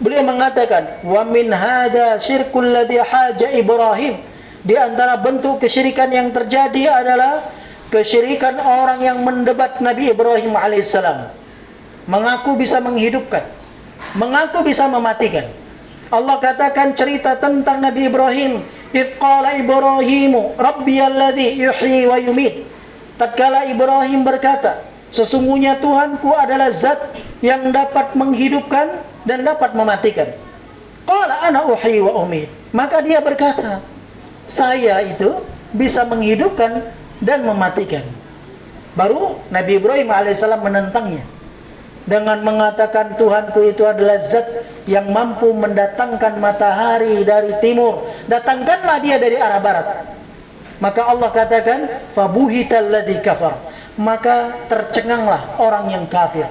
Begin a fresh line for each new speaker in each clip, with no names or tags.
Beliau mengatakan, wa min hadza syirkul ladzi haja Ibrahim. Di antara bentuk kesyirikan yang terjadi adalah kesyirikan orang yang mendebat Nabi Ibrahim alaihissalam. Mengaku bisa menghidupkan, mengaku bisa mematikan. Allah katakan cerita tentang Nabi Ibrahim, "Idz qala Ibrahimu rabbiyalladzi yuhyi wa yumit." Tatkala Ibrahim berkata, sesungguhnya Tuhanku adalah zat yang dapat menghidupkan dan dapat mematikan. Qala ana uhyi wa umit. Maka dia berkata, saya itu bisa menghidupkan dan mematikan. Baru Nabi Ibrahim alaihissalam menentangnya dengan mengatakan, Tuhanku itu adalah zat yang mampu mendatangkan matahari dari timur, datangkanlah dia dari arah barat. Maka Allah katakan, fabuhital ladzi kafar. Maka tercenganglah orang yang kafir.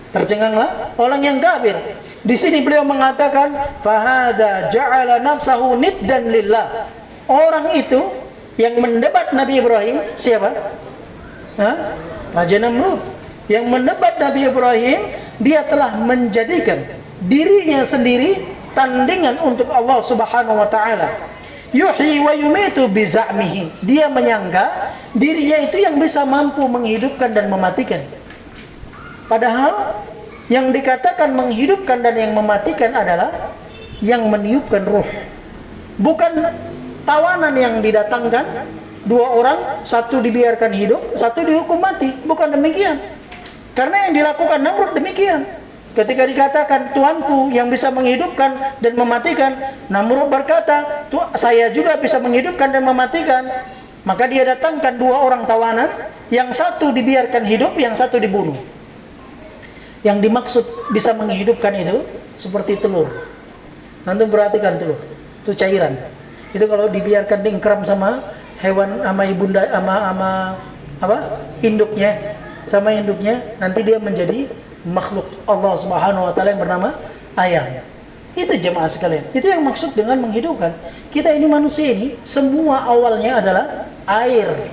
Tercenganglah orang yang kafir. Di sini beliau mengatakan, fahada ja'ala nafsahu niddan lillah. Orang itu yang mendebat Nabi Ibrahim siapa? Raja Namrud. Yang mendebat Nabi Ibrahim, dia telah menjadikan dirinya sendiri tandingan untuk Allah Subhanahu wa taala. Yuhyi wa yumitu bi za'mihi. Dia menyangka dirinya itu yang bisa mampu menghidupkan dan mematikan. Padahal yang dikatakan menghidupkan dan yang mematikan adalah yang meniupkan ruh. Bukan tawanan yang didatangkan, dua orang, satu dibiarkan hidup, satu dihukum mati. Bukan demikian. Karena yang dilakukan Namrud demikian. Ketika dikatakan Tuhanku yang bisa menghidupkan dan mematikan, Namrud berkata, saya juga bisa menghidupkan dan mematikan. Maka dia datangkan dua orang tawanan, yang satu dibiarkan hidup, yang satu dibunuh. Yang dimaksud bisa menghidupkan itu seperti telur. Antum perhatikan telur, itu cairan. Itu kalau dibiarkan dingkram sama hewan, sama ibunda, sama induknya, sama induknya, nanti dia menjadi makhluk Allah Subhanahu wa taala yang bernama ayam. Itu jemaah sekalian. Itu yang maksud dengan menghidupkan. Kita ini manusia ini semua awalnya adalah air.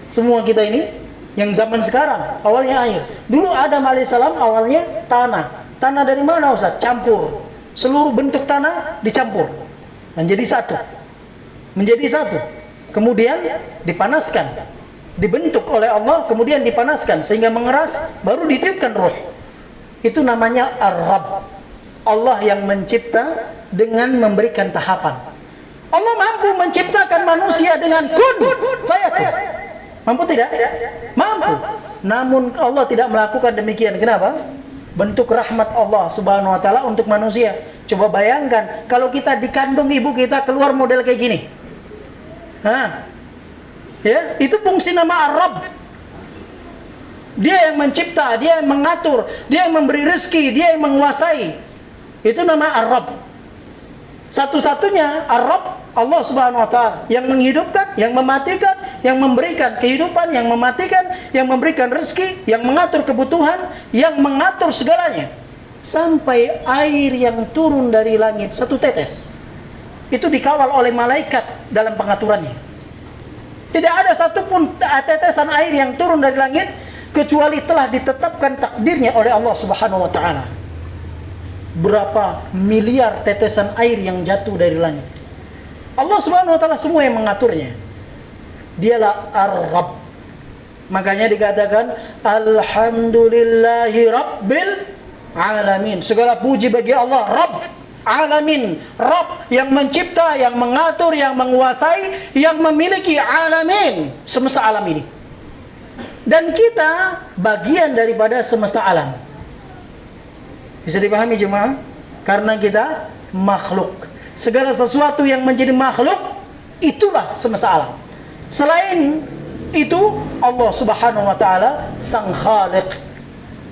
Semua kita ini yang zaman sekarang awalnya air. Dulu Adam alaihissalam awalnya tanah. Tanah dari mana Ustaz? Campur. Seluruh bentuk tanah dicampur menjadi satu. Menjadi satu. Kemudian dipanaskan. Dibentuk oleh Allah, kemudian dipanaskan sehingga mengeras, baru ditiupkan ruh. Itu namanya Ar-Rabb. Allah yang mencipta dengan memberikan tahapan. Allah mampu menciptakan manusia dengan kun fayakun. Mampu tidak? Mampu. Namun Allah tidak melakukan demikian. Kenapa? Bentuk rahmat Allah Subhanahu wa taala untuk manusia. Coba bayangkan kalau kita dikandung ibu kita keluar model kayak gini. Ya, itu fungsi nama Ar-Rabb. Dia yang mencipta, dia yang mengatur, dia yang memberi rezeki, dia yang menguasai. Itu nama Ar-Rabb. Satu-satunya Ar-Rabb Allah Subhanahu wa taala yang menghidupkan, yang mematikan, yang memberikan kehidupan, yang mematikan, yang memberikan rezeki, yang mengatur kebutuhan, yang mengatur segalanya. Sampai air yang turun dari langit satu tetes itu dikawal oleh malaikat dalam pengaturannya. Tidak ada satupun tetesan air yang turun dari langit kecuali telah ditetapkan takdirnya oleh Allah Subhanahu wa taala. Berapa miliar tetesan air yang jatuh dari langit. Allah Subhanahu wa taala semua yang mengaturnya. Dialah Ar-Rabb. Makanya dikatakan alhamdulillahi rabbil alamin. Segala puji bagi Allah, Rabb alamin, Rabb yang mencipta, yang mengatur, yang menguasai, yang memiliki alamin, semesta alam ini. Dan kita bagian daripada semesta alam. Bisa dipahami jemaah? Karena kita makhluk. Segala sesuatu yang menjadi makhluk itulah semesta alam. Selain itu Allah Subhanahu wa taala sang khaliq.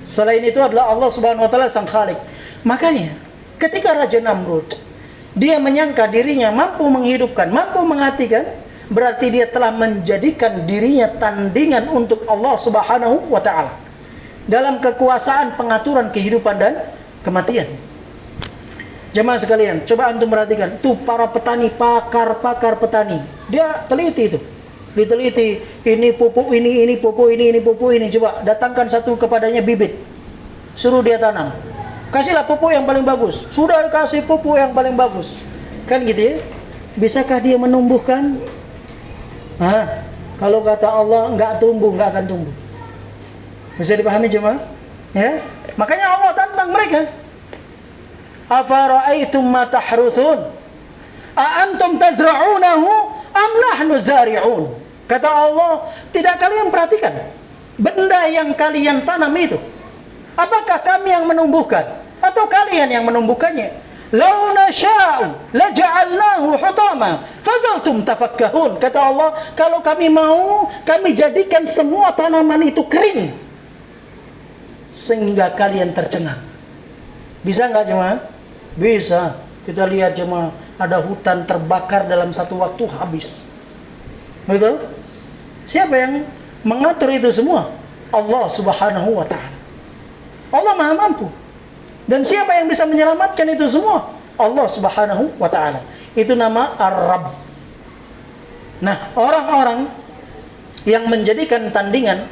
Selain itu adalah Allah Subhanahu wa taala sang khaliq. Makanya ketika Raja Namrud dia menyangka dirinya mampu menghidupkan, mampu mematikan, berarti dia telah menjadikan dirinya tandingan untuk Allah Subhanahu wa taala dalam kekuasaan pengaturan kehidupan dan kematian. Jemaah sekalian, coba antum perhatikan, tuh para petani, pakar-pakar petani, dia teliti itu. Diteliti, ini pupuk ini, ini pupuk ini, ini pupuk ini. Coba datangkan satu kepadanya bibit, suruh dia tanam. kasihlah pupuk yang paling bagus. Sudah dikasih pupuk yang paling bagus, kan gitu ya. Bisakah dia menumbuhkan? Kalau kata Allah nggak tumbuh, nggak akan tumbuh. Bisa dipahami jemaah? Ya, makanya Allah tantang mereka. Afara'aitum ma tahruthun? A antum tazra'unahu am nahnu zari'un? Kata Allah, tidak kalian perhatikan benda yang kalian tanam itu? Apakah kami yang menumbuhkan atau kalian yang menumbuhkannya? Lau nasha'u laja'alnahu hutama fadhaltum tafakkahun. Kata Allah, kalau kami mau, kami jadikan semua tanaman itu kering sehingga kalian tercengang. Bisa enggak jemaah? Bisa. Kita lihat jemaah, ada hutan terbakar dalam satu waktu habis. Betul? Siapa yang mengatur itu semua? Allah Subhanahu wa ta'ala. Allah Maha mampu. Dan siapa yang bisa menyelamatkan itu semua? Allah Subhanahu wa ta'ala. Itu nama Ar-Rabb. Nah, orang-orang yang menjadikan tandingan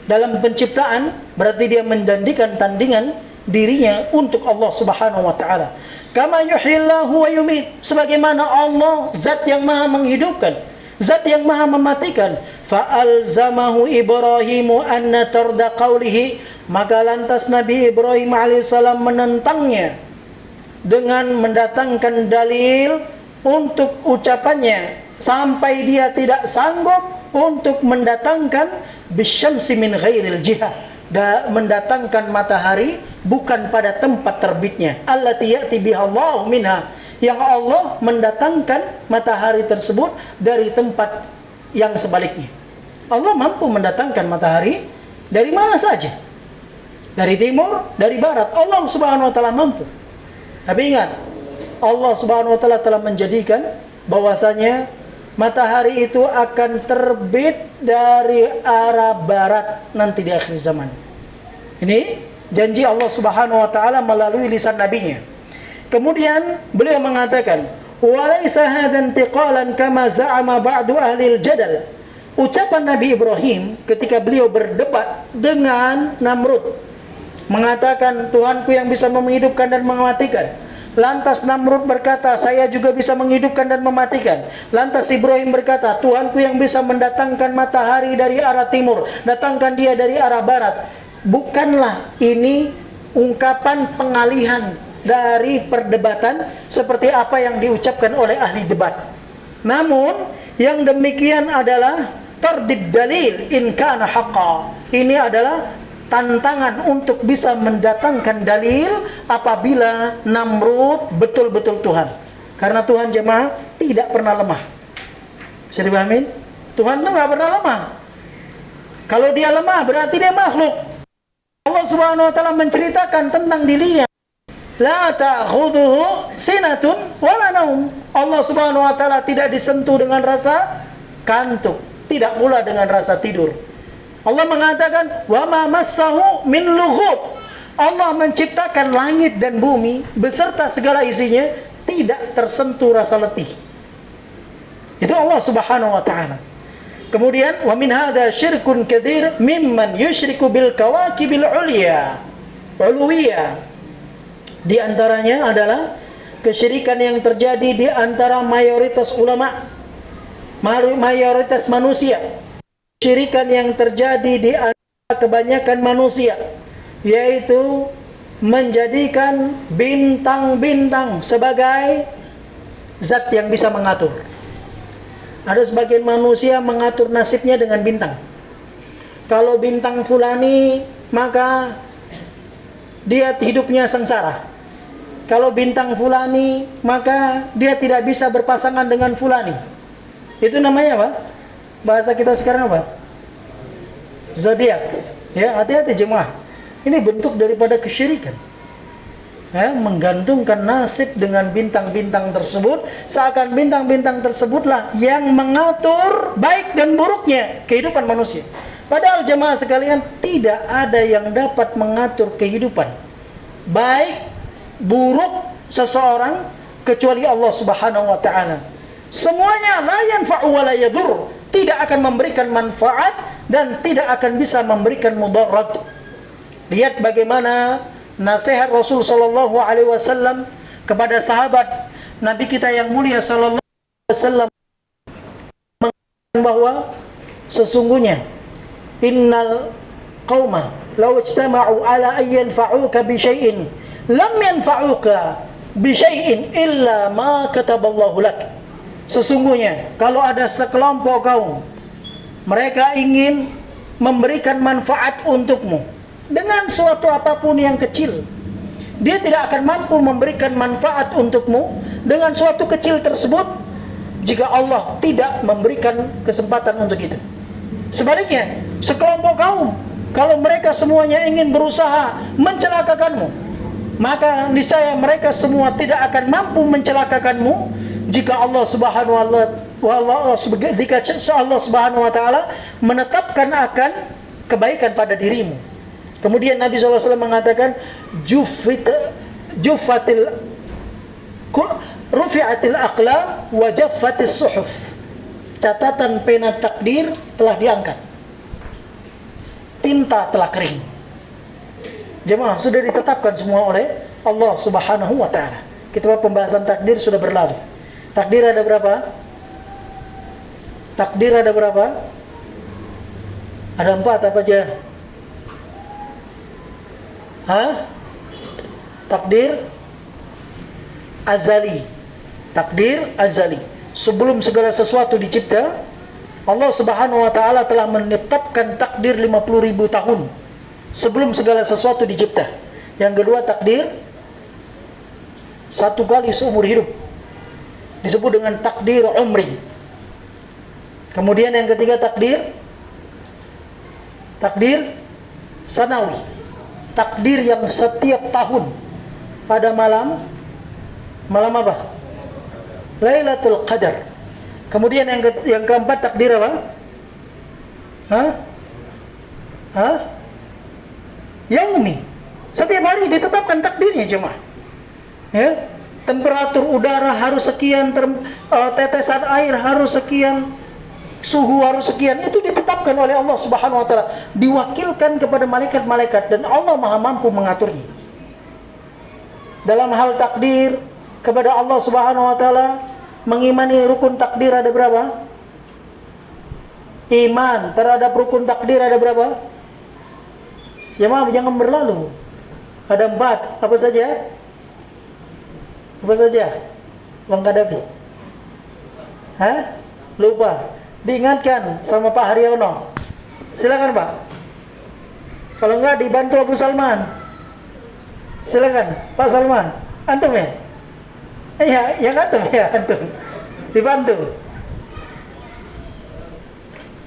dalam penciptaan, berarti dia menjadikan tandingan dirinya untuk Allah Subhanahu wa ta'ala. Kama yuhillahu wa yumit. Sebagaimana Allah zat yang maha menghidupkan, zat yang maha mematikan. Fa'alzamahu Ibrahimu anna tarda qawlihi. Maka lantas Nabi Ibrahim alaihissalam menentangnya dengan mendatangkan dalil untuk ucapannya, sampai dia tidak sanggup untuk mendatangkan bisyamsi min ghairil jihad, mendatangkan matahari bukan pada tempat terbitnya, allati ya'ti biha Allah minha, yang Allah mendatangkan matahari tersebut dari tempat yang sebaliknya. Allah mampu mendatangkan matahari dari mana saja, dari timur, dari barat. Allah Subhanahu wa ta'ala mampu. Tapi ingat, Allah Subhanahu wa ta'ala telah menjadikan bahwasanya matahari itu akan terbit dari arah barat nanti di akhir zaman. Ini janji Allah Subhanahu wa ta'ala melalui lisan nabinya. Kemudian beliau mengatakan, "Walaysa hadza intiqalan kama za'ama ba'du ahli al-jadal." Ucapan Nabi Ibrahim ketika beliau berdebat dengan Namrud, mengatakan, Tuhanku yang bisa menghidupkan dan mematikan. Lantas Namrud berkata, saya juga bisa menghidupkan dan mematikan. Lantas Ibrahim berkata, Tuhanku yang bisa mendatangkan matahari dari arah timur, datangkan dia dari arah barat. Bukanlah ini ungkapan pengalihan dari perdebatan seperti apa yang diucapkan oleh ahli debat. Namun yang demikian adalah tardid dalil in kana haqqa. Ini adalah tantangan untuk bisa mendatangkan dalil apabila Namrud betul-betul Tuhan. Karena Tuhan jemaah tidak pernah lemah. Bisa dipahami? Tuhan itu nggak pernah lemah. Kalau dia lemah berarti dia makhluk. Allah Subhanahu wa ta'ala menceritakan tentang dirinya. La ta'khudhuhu sinatun wala naum. Allah Subhanahu wa ta'ala tidak disentuh dengan rasa kantuk, tidak pula dengan rasa tidur. Allah mengatakan, wa ma massahu min lughub. Allah menciptakan langit dan bumi beserta segala isinya, tidak tersentuh rasa letih. Itu Allah Subhanahu wa ta'ala. Kemudian, wa min hadza syirkun katsir mimman yusyriku bil kawakibil ulya. Uluwiyah. Di antaranya adalah kesyirikan yang terjadi di antara mayoritas ulama, mayoritas manusia. Kesyirikan yang terjadi di antara kebanyakan manusia, yaitu menjadikan bintang-bintang sebagai zat yang bisa mengatur. Ada sebagian manusia mengatur nasibnya dengan bintang. Kalau bintang fulani, maka dia hidupnya sengsara. Kalau bintang fulani, maka dia tidak bisa berpasangan dengan fulani. Itu namanya apa? Bahasa kita sekarang apa? Zodiak. Ya, hati-hati jemaah. Ini bentuk daripada kesyirikan. Ya, menggantungkan nasib dengan bintang-bintang tersebut, seakan bintang-bintang tersebutlah yang mengatur baik dan buruknya kehidupan manusia. Padahal jemaah sekalian, tidak ada yang dapat mengatur kehidupan baik buruk seseorang kecuali Allah Subhanahu wa ta'ala. Semuanya la yanfa'u wa la yadur, tidak akan memberikan manfaat dan tidak akan bisa memberikan mudarat. Lihat bagaimana nasihat Rasul sallallahu alaihi wasallam kepada sahabat Nabi kita yang mulia sallallahu alaihi wasallam bahwa sesungguhnya innal qauma law ijtama'u ala an yanfa'uka bi syai'in lam yanfa'uka bi syai'in illa ma kataballahu lak. Sesungguhnya kalau ada sekelompok kaum mereka ingin memberikan manfaat untukmu dengan suatu apapun yang kecil, dia tidak akan mampu memberikan manfaat untukmu dengan suatu kecil tersebut jika Allah tidak memberikan kesempatan untuk itu. Sebaliknya, sekelompok kaum kalau mereka semuanya ingin berusaha mencelakakanmu, maka niscaya mereka semua tidak akan mampu mencelakakanmu jika Allah Subhanahu wa taala menetapkan akan kebaikan pada dirimu. Kemudian Nabi SAW mengatakan rufi'atil aqlam wa jaffatis suhuf. Catatan pena takdir telah diangkat, tinta telah kering. Jemaah, sudah ditetapkan semua oleh Allah Subhanahu wa taala. Kita pembahasan takdir sudah berlalu. Takdir ada berapa? Takdir ada berapa? Ada 4 apa aja? Takdir azali. Takdir azali. Sebelum segala sesuatu dicipta, Allah Subhanahu wa taala telah menetapkan takdir 50.000 tahun sebelum segala sesuatu dicipta. Yang kedua, takdir satu kali seumur hidup, disebut dengan takdir umri. Kemudian yang ketiga, takdir sanawi, takdir yang setiap tahun pada malam apa? Lailatul Qadar. Kemudian yang keempat, takdir apa? Yaumi. Setiap hari ditetapkan takdirnya, jemaah. Ya, temperatur udara harus sekian, tetesan air harus sekian, suhu harus sekian, itu ditetapkan oleh Allah Subhanahu wa taala, diwakilkan kepada malaikat-malaikat, dan Allah Maha mampu mengaturnya. Dalam hal takdir kepada Allah Subhanahu wa taala, mengimani rukun takdir ada berapa? Iman terhadap rukun takdir ada berapa? Jemaah, jangan berlalu. Ada 4, apa saja? Apa saja? Bang Kadafi? Lupa. Diingatkan sama Pak Haryono. Silakan Pak. Kalau enggak dibantu Abu Salman. Silakan Pak Salman. Antum ya? Iya, yang antum ya, antum. Dibantu.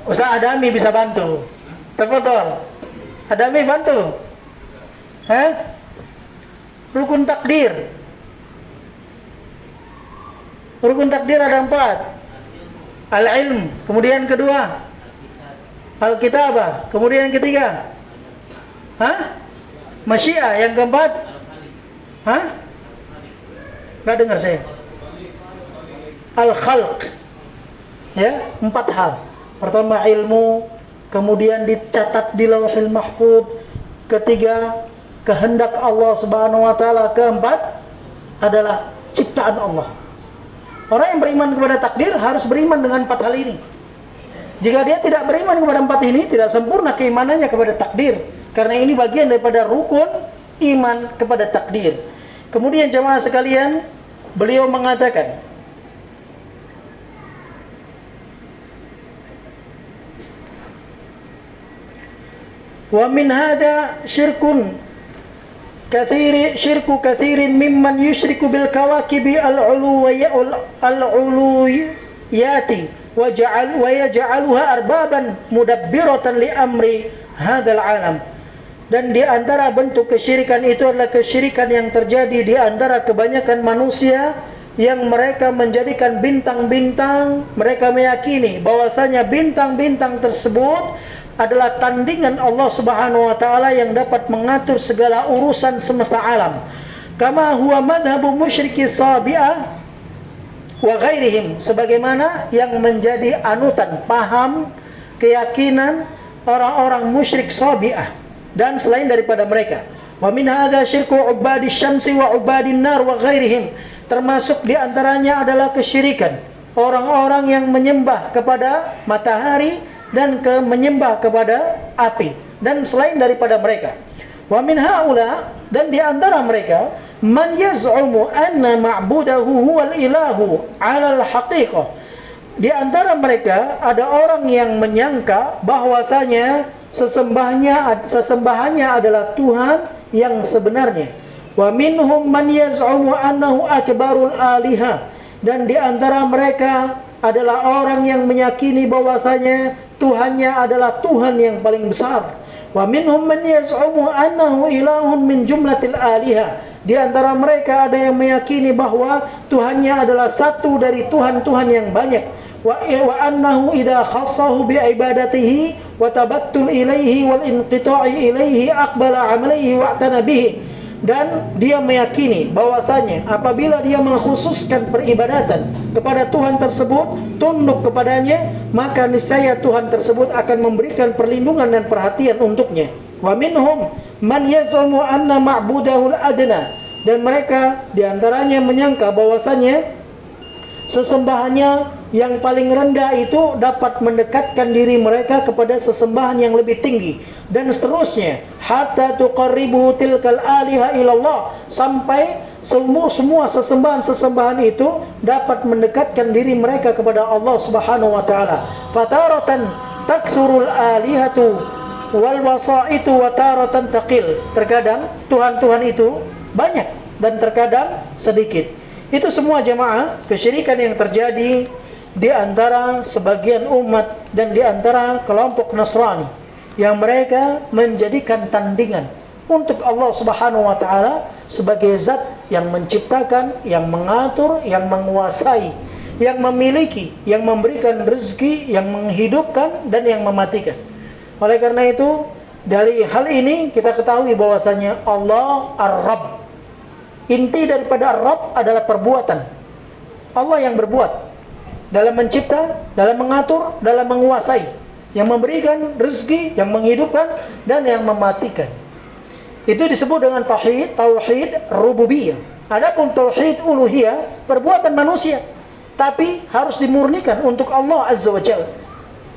Ustaz Adami bisa bantu. Tafadhol. Adami bantu. Rukun takdir. Rukun takdir ada 4. Al-ilm, kemudian kedua Al-kitabah, kemudian yang ketiga Masyiah, yang keempat nggak dengar saya. Al-khalq, ya, 4 hal. Pertama ilmu, kemudian dicatat di Lauhil Mahfuz, ketiga kehendak Allah Subhanahu wa taala, keempat adalah ciptaan Allah. Orang yang beriman kepada takdir harus beriman dengan 4 hal ini. Jika dia tidak beriman kepada 4 ini, tidak sempurna keimanannya kepada takdir. Karena ini bagian daripada rukun iman kepada takdir. Kemudian jemaah sekalian, beliau mengatakan, wa min hadha syirku kathirin mimman yusyriku bil kawakibi al-uluyati wa yaj'aluha arbaban mudabbiratan li amri hadzal alam. Dan di antara bentuk kesyirikan itu adalah kesyirikan yang terjadi di antara kebanyakan manusia, yang mereka menjadikan bintang-bintang, mereka meyakini bahwasanya bintang-bintang tersebut adalah tandingan Allah Subhanahu wa taala yang dapat mengatur segala urusan semesta alam. Kama huwa madhabu musyriki Sabi'ah wa ghairihim, sebagaimana yang menjadi anutan, paham, keyakinan orang-orang musyrik Sabi'ah dan selain daripada mereka. Wa min hadza syirku ubadis syamsi wa ubadin nar wa ghairihim. Termasuk di antaranya adalah kesyirikan orang-orang yang menyembah kepada matahari dan menyembah kepada api dan selain daripada mereka. Wa min haula, dan di antara mereka man yaz'umu anna ma'budahu huwal ilahu 'alal haqiqah. Di antara mereka ada orang yang menyangka bahwasanya sesembahannya adalah Tuhan yang sebenarnya. Wa minhum man yaz'umu annahu akbarul alihah, dan di antara mereka adalah orang yang meyakini bahwasanya Tuhannya adalah Tuhan yang paling besar. Wa minhum man yaz'umu annahu ilahun min jumlatil alihah. Di antara mereka ada yang meyakini bahwa Tuhannya adalah satu dari Tuhan-Tuhan yang banyak. Wa annahu idza khassahu bi ibadatihi wa tabattul ilaihi wal inqita'i ilaihi aqbala 'alayhi wa atana bihi. Dan dia meyakini bahwasanya apabila dia mengkhususkan peribadatan kepada Tuhan tersebut, tunduk kepadanya, maka niscaya Tuhan tersebut akan memberikan perlindungan dan perhatian untuknya. Wa minhum man yazumu anna ma'budahul adna, dan mereka diantaranya menyangka bahwasanya sesembahannya yang paling rendah itu dapat mendekatkan diri mereka kepada sesembahan yang lebih tinggi, dan seterusnya, hatta tuqarribu tilkal aliha ilallah, sampai semua sesembahan itu dapat mendekatkan diri mereka kepada Allah Subhanahu wa taala. Fataratan taksurul alihatu wal wasaitu wa taratan taqil. Terkadang Tuhan-Tuhan itu banyak dan terkadang sedikit. Itu semua jemaah kesyirikan yang terjadi di antara sebagian umat dan di antara kelompok Nasrani yang mereka menjadikan tandingan untuk Allah Subhanahu wa taala sebagai zat yang menciptakan, yang mengatur, yang menguasai, yang memiliki, yang memberikan rezeki, yang menghidupkan dan yang mematikan. Oleh karena itu, dari hal ini kita ketahui bahwasanya Allah Ar-Rabb. Inti daripada Ar-Rabb adalah perbuatan. Allah yang berbuat dalam mencipta, dalam mengatur, dalam menguasai, yang memberikan rezeki, yang menghidupkan dan yang mematikan. Itu disebut dengan tauhid rububiyah. Adapun tauhid uluhiyah, perbuatan manusia, tapi harus dimurnikan untuk Allah Azza wa Jalla.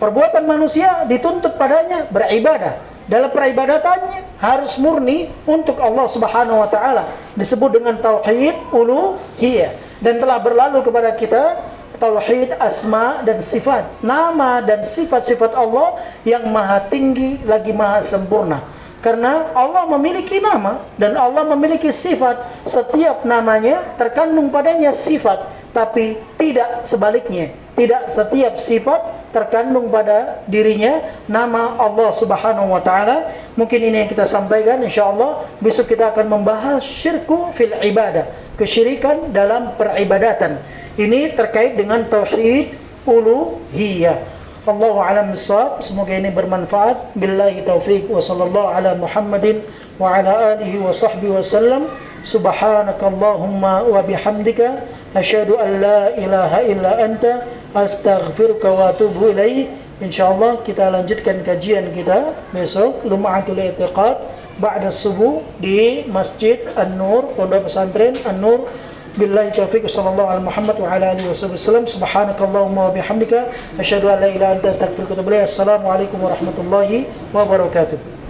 Perbuatan manusia dituntut padanya beribadah. Dalam peribadatannya harus murni untuk Allah Subhanahu wa taala. Disebut dengan tauhid uluhiyah. Dan telah berlalu kepada kita tauhid asma dan sifat, nama dan sifat-sifat Allah yang maha tinggi lagi maha sempurna. Karena Allah memiliki nama dan Allah memiliki sifat, setiap namanya terkandung padanya sifat, tapi tidak sebaliknya. Tidak setiap sifat terkandung pada dirinya nama Allah Subhanahu wa taala. Mungkin ini yang kita sampaikan, insyaallah besok kita akan membahas syirku fil ibadah, kesyirikan dalam peribadatan. Ini terkait dengan tauhid uluhiyah. Allahu a'lam bissawab. Semoga ini bermanfaat. Billahi taufik wa sallallahu ala Muhammadin wa ala alihi wa sahbihi wasallam. Subhanakallahumma wa bihamdika asyhadu an la ilaha illa anta astaghfiruka wa atubu ilaik. Insyaallah kita lanjutkan kajian kita besok Lum'atul I'tiqad ba'da subuh di Masjid An-Nur, Pondok Pesantren An-Nur. Billahi taufiq sallallahu alaihi Muhammad wa ala alihi wasallam. Subhanakallahumma wa bihamdika asyhadu an la ilaha illa anta astaghfiruka wa atubu ilaik. Assalamualaikum warahmatullahi wabarakatuh.